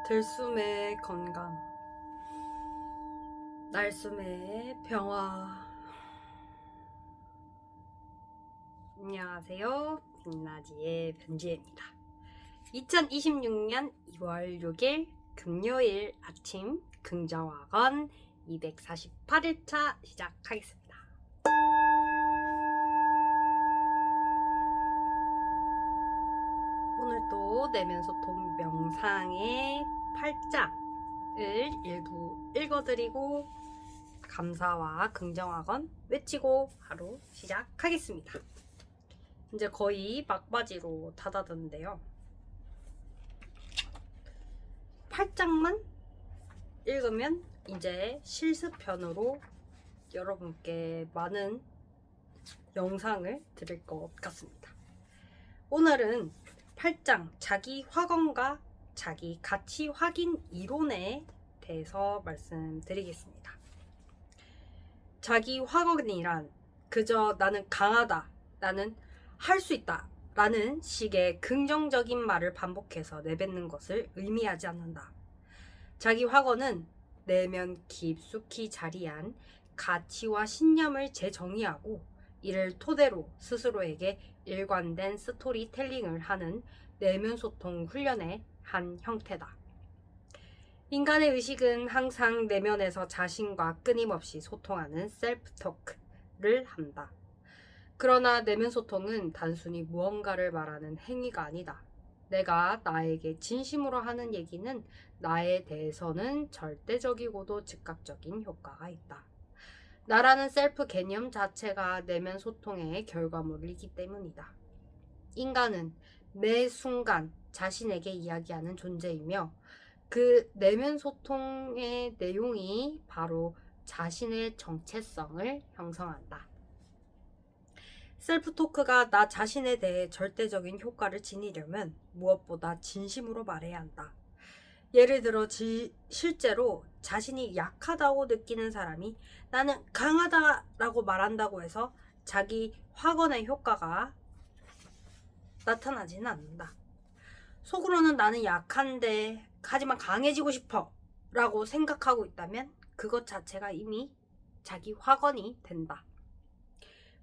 들숨의 건강, 날숨의 평화. 안녕하세요, 빛나지의 변지혜입니다. 2026년 2월 6일 금요일 아침 긍정학원 248일차 시작하겠습니다. 오늘도 내면소통 명상의 8장을 일부 읽어드리고 감사와 긍정학원 외치고 하루 시작하겠습니다. 이제 거의 막바지로 다다랐는데요. 8장만 읽으면 이제 실습편으로 여러분께 많은 영상을 드릴 것 같습니다. 오늘은 8장 자기 확언과 자기 가치 확인 이론에 대해서 말씀드리겠습니다. 자기 확언이란 그저 나는 강하다, 나는 할 수 있다 라는 식의 긍정적인 말을 반복해서 내뱉는 것을 의미하지 않는다. 자기 확언은 내면 깊숙이 자리한 가치와 신념을 재정의하고 이를 토대로 스스로에게 일관된 스토리텔링을 하는 내면 소통 훈련의 한 형태다. 인간의 의식은 항상 내면에서 자신과 끊임없이 소통하는 셀프 토크를 한다. 그러나 내면 소통은 단순히 무언가를 말하는 행위가 아니다. 내가 나에게 진심으로 하는 얘기는 나에 대해서는 절대적이고도 즉각적인 효과가 있다. 나라는 셀프 개념 자체가 내면 소통의 결과물이기 때문이다. 인간은 매 순간 자신에게 이야기하는 존재이며 그 내면 소통의 내용이 바로 자신의 정체성을 형성한다. 셀프 토크가 나 자신에 대해 절대적인 효과를 지니려면 무엇보다 진심으로 말해야 한다. 예를 들어 실제로 자신이 약하다고 느끼는 사람이 나는 강하다라고 말한다고 해서 자기 확언의 효과가 나타나지는 않는다. 속으로는 나는 약한데 하지만 강해지고 싶어 라고 생각하고 있다면 그것 자체가 이미 자기 확언이 된다.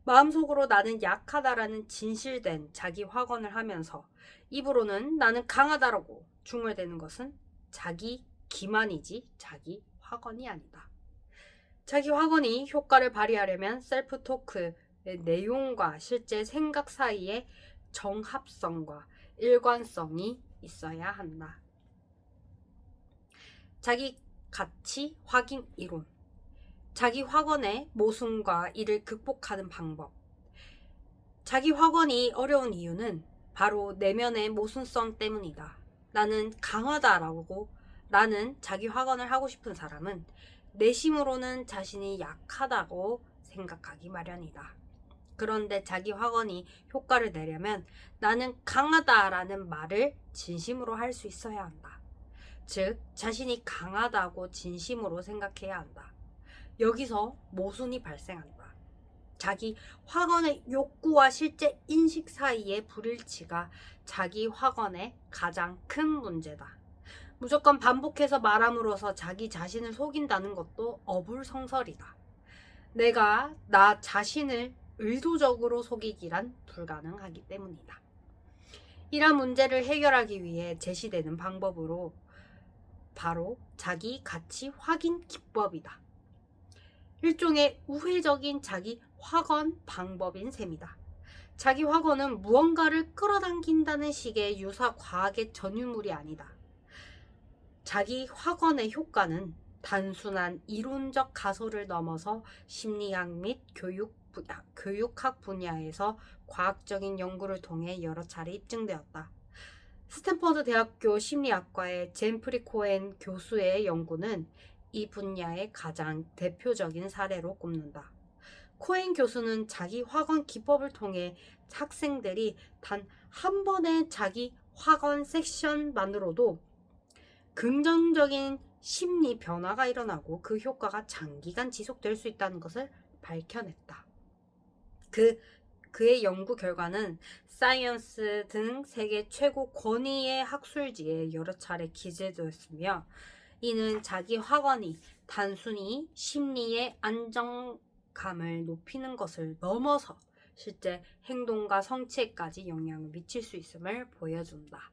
마음속으로 나는 약하다라는 진실된 자기 확언을 하면서 입으로는 나는 강하다라고 중얼대는 것은 자기 기만이지 자기 확언이 아니다. 자기 확언이 효과를 발휘하려면 셀프 토크의 내용과 실제 생각 사이에 정합성과 일관성이 있어야 한다. 자기 가치 확인 이론. 자기 확언의 모순과 이를 극복하는 방법. 자기 확언이 어려운 이유는 바로 내면의 모순성 때문이다. 나는 강하다라고 나는 자기 확언을 하고 싶은 사람은 내심으로는 자신이 약하다고 생각하기 마련이다. 그런데 자기 확언이 효과를 내려면 나는 강하다라는 말을 진심으로 할 수 있어야 한다. 즉, 자신이 강하다고 진심으로 생각해야 한다. 여기서 모순이 발생한다. 자기 확언의 욕구와 실제 인식 사이의 불일치가 자기 확언의 가장 큰 문제다. 무조건 반복해서 말함으로써 자기 자신을 속인다는 것도 어불성설이다. 내가 나 자신을 의도적으로 속이기란 불가능하기 때문이다. 이러한 문제를 해결하기 위해 제시되는 방법으로 바로 자기 가치 확인 기법이다. 일종의 우회적인 자기 확언 방법인 셈이다. 자기 확언은 무언가를 끌어당긴다는 식의 유사 과학의 전유물이 아니다. 자기 확언의 효과는 단순한 이론적 가설을 넘어서 심리학 및 교육학 분야에서 과학적인 연구를 통해 여러 차례 입증되었다. 스탠퍼드 대학교 심리학과의 젠프리 코엔 교수의 연구는 이 분야의 가장 대표적인 사례로 꼽는다. 코엔 교수는 자기 확언 기법을 통해 학생들이 단 한 번의 자기 확언 섹션만으로도 긍정적인 심리 변화가 일어나고 그 효과가 장기간 지속될 수 있다는 것을 밝혀냈다. 그 그의 연구 결과는 사이언스 등 세계 최고 권위의 학술지에 여러 차례 기재되었으며 이는 자기 확언이 단순히 심리의 안정감을 높이는 것을 넘어서 실제 행동과 성취에까지 영향을 미칠 수 있음을 보여준다.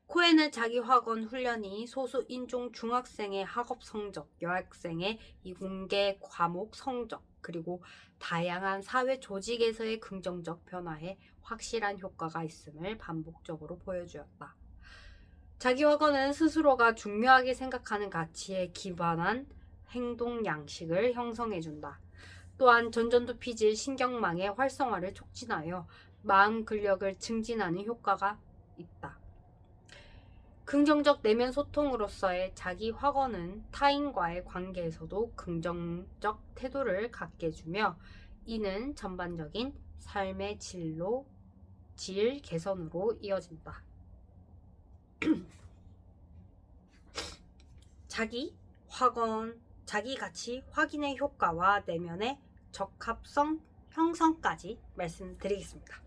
코엔은 자기 확언 훈련이 소수 인종 중학생의 학업 성적, 여학생의 이공계 과목 성적, 그리고 다양한 사회 조직에서의 긍정적 변화에 확실한 효과가 있음을 반복적으로 보여주었다. 자기 확언은 스스로가 중요하게 생각하는 가치에 기반한 행동 양식을 형성해준다. 또한 전전두피질 신경망의 활성화를 촉진하여 마음 근력을 증진하는 효과가 있다. 긍정적 내면 소통으로서의 자기 확언은 타인과의 관계에서도 긍정적 태도를 갖게 해주며 이는 전반적인 삶의 질 개선으로 이어진다. 자기 확언, 자기 가치 확인의 효과와 내면의 적합성 형성까지 말씀드리겠습니다.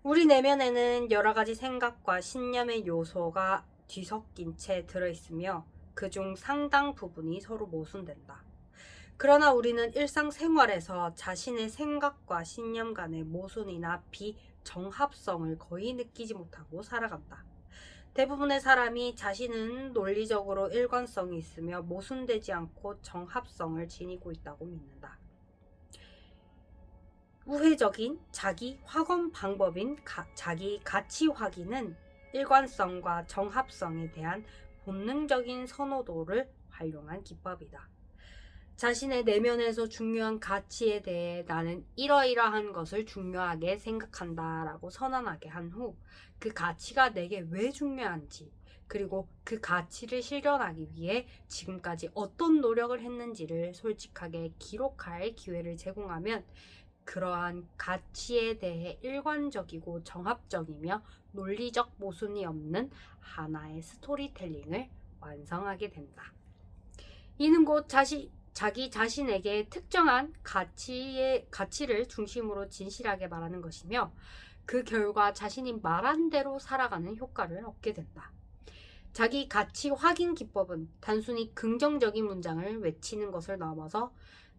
우리 내면에는 여러 가지 생각과 신념의 요소가 뒤섞인 채 들어있으며 그중 상당 부분이 서로 모순된다. 그러나 우리는 일상생활에서 자신의 생각과 신념 간의 모순이나 비정합성을 거의 느끼지 못하고 살아간다. 대부분의 사람이 자신은 논리적으로 일관성이 있으며 모순되지 않고 정합성을 지니고 있다고 믿는다. 우회적인 자기 확언 방법인 자기 가치 확인은 일관성과 정합성에 대한 본능적인 선호도를 활용한 기법이다. 자신의 내면에서 중요한 가치에 대해 나는 이러이러한 것을 중요하게 생각한다 라고 선언하게 한 후 그 가치가 내게 왜 중요한지 그리고 그 가치를 실현하기 위해 지금까지 어떤 노력을 했는지를 솔직하게 기록할 기회를 제공하면 그러한 가치에 대해 일관적이고 정합적이며 논리적 모순이 없는 하나의 스토리텔링을 완성하게 된다. 이는 곧 자기 자신에게 특정한 가치를 중심으로 진실하게 말하는 것이며 그 결과 자신이 말한 대로 살아가는 효과를 얻게 된다. 자기 가치 확인 기법은 단순히 긍정적인 문장을 외치는 것을 넘어서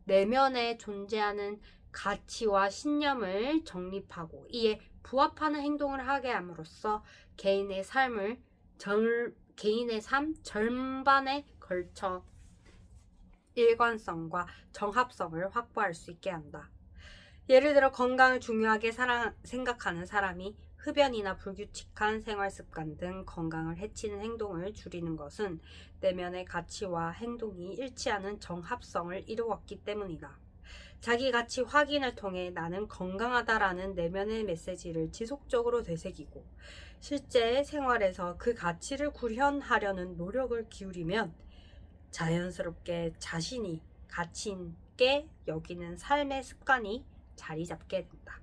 내면에 존재하는 가치와 신념을 정립하고 이에 부합하는 행동을 하게 함으로써 개인의 삶 전반에 걸쳐 일관성과 정합성을 확보할 수 있게 한다. 예를 들어 건강을 중요하게 생각하는 사람이 흡연이나 불규칙한 생활습관 등 건강을 해치는 행동을 줄이는 것은 내면의 가치와 행동이 일치하는 정합성을 이루었기 때문이다. 자기 가치 확인을 통해 나는 건강하다라는 내면의 메시지를 지속적으로 되새기고 실제 생활에서 그 가치를 구현하려는 노력을 기울이면 자연스럽게 자신이 가치 있게 여기는 삶의 습관이 자리 잡게 된다.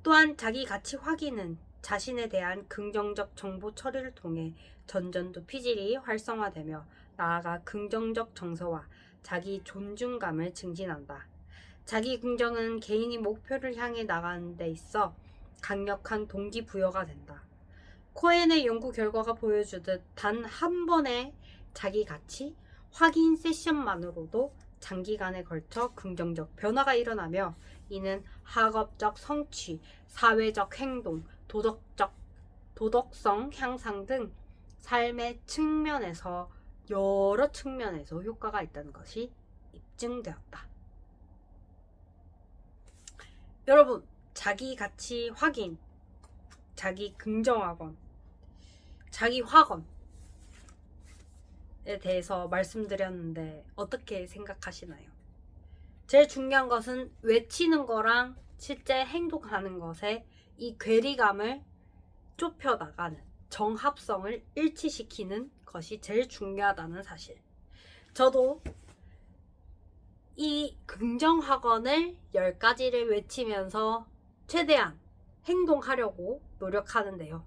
또한 자기 가치 확인은 자신에 대한 긍정적 정보 처리를 통해 전전두피질이 활성화되며 나아가 긍정적 정서와 자기 존중감을 증진한다. 자기 긍정은 개인이 목표를 향해 나가는 데 있어 강력한 동기부여가 된다. 코엔의 연구 결과가 보여주듯 단 한 번의 자기 가치 확인 세션만으로도 장기간에 걸쳐 긍정적 변화가 일어나며 이는 학업적 성취, 사회적 행동, 도덕성 향상 등 삶의 측면에서 여러 측면에서 효과가 있다는 것이 입증되었다. 여러분, 자기 가치 확인, 자기 긍정학원, 자기 확언에 대해서 말씀드렸는데 어떻게 생각하시나요? 제일 중요한 것은 외치는 거랑 실제 행동하는 것에 이 괴리감을 좁혀나가는 정합성을 일치시키는 것이 제일 중요하다는 사실. 저도 이 긍정학원을 10가지를 외치면서 최대한 행동하려고 노력하는데요.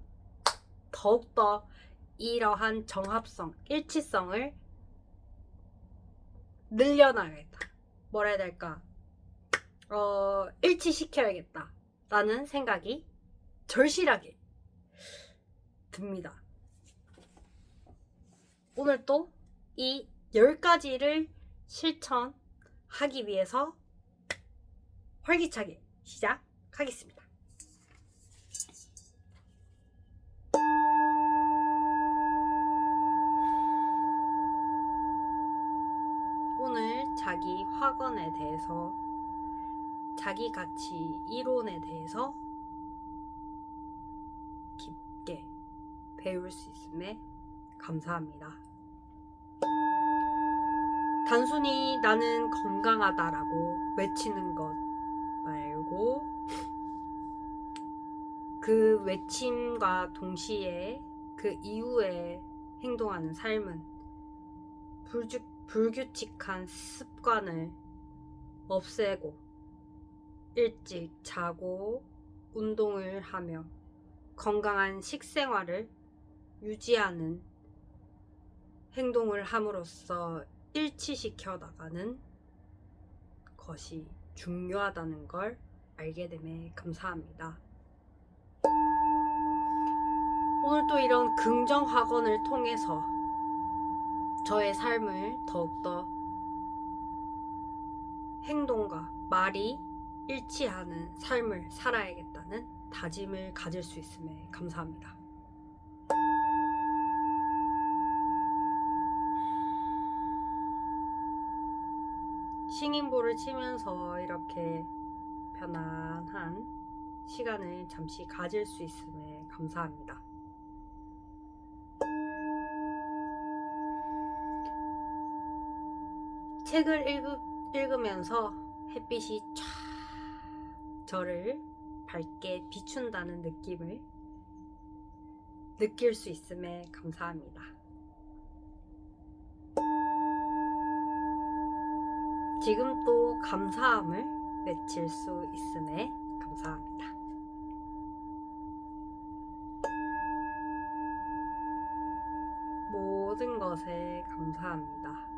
더욱더 이러한 정합성, 일치성을 늘려나가겠다. 뭐라 해야 될까? 일치시켜야겠다 라는 생각이 절실하게 듭니다. 오늘 또 이 10가지를 실천하기 위해서 활기차게 시작하겠습니다. 오늘 자기 확언에 대해서, 자기 가치 이론에 대해서 깊게 배울 수 있음에 감사합니다. 단순히 나는 건강하다라고 외치는 것 말고, 그 외침과 동시에 그 이후에 행동하는 삶은 불규칙한 습관을 없애고 일찍 자고 운동을 하며 건강한 식생활을 유지하는 행동을 함으로써 일치시켜 나가는 것이 중요하다는 걸 알게 됨에 감사합니다. 오늘 또 이런 긍정 학원을 통해서 저의 삶을 더욱더 행동과 말이 일치하는 삶을 살아야겠다는 다짐을 가질 수 있음에 감사합니다. 싱잉볼을 치면서 이렇게 편안한 시간을 잠시 가질 수 있음에 감사합니다. 책을 읽으면서 햇빛이 쫙 저를 밝게 비춘다는 느낌을 느낄 수 있음에 감사합니다. 지금 또 감사함을 외칠 수 있음에 감사합니다. 모든 것에 감사합니다.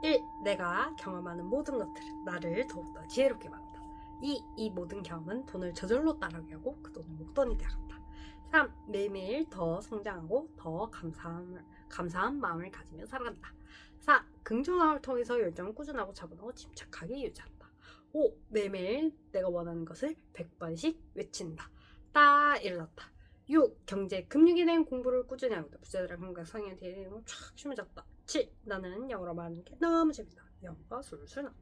1. 내가 경험하는 모든 것들은 나를 더욱더 지혜롭게 만든다. 2. 이 모든 경험은 돈을 저절로 따르게 하고 그 돈은 목돈이 되어간다. 3. 매일매일 더 성장하고 더 감사한 마음을 가지며 살아간다. 4. 긍정함을 통해서 열정을 꾸준하고 차분하고 침착하게 유지한다. 5. 매일매일 내가 원하는 것을 100번씩 외친다. 딱 이루었다. 6. 경제, 금융에 대한 공부를 꾸준히 하고 있다. 부자들의 건강, 성향에 대해 촥 심해졌다. 7. 나는 영어로 말하는 게 너무 재밌다. 영어가 술술 나온다.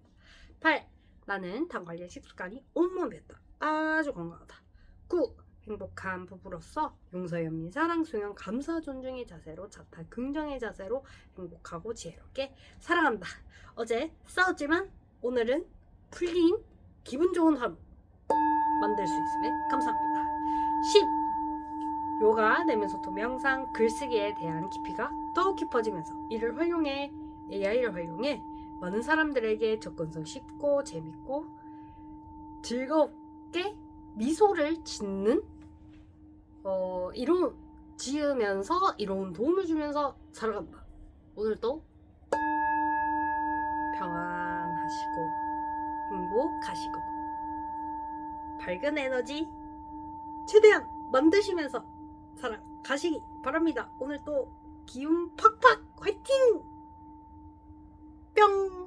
8. 나는 당 관리의 식습관이 온몸 배다. 아주 건강하다. 9. 행복한 부부로서 용서, 연민, 사랑, 수용, 감사, 존중의 자세로, 자타, 긍정의 자세로 행복하고 지혜롭게 살아간다. 어제 싸웠지만 오늘은 풀린 기분 좋은 하루 만들 수 있음에 감사합니다. 10. 요가, 내면 소통, 명상, 글쓰기에 대한 깊이가 더욱 깊어지면서 이를 활용해, AI를 활용해 많은 사람들에게 접근성 쉽고 재밌고 즐겁게 미소를 짓는 지으면서 이로운 도움을 주면서 살아간다. 오늘도 평안하시고 행복하시고 밝은 에너지 최대한 만드시면서 살아가시기 바랍니다. 오늘 또 기운 팍팍 화이팅! 뿅!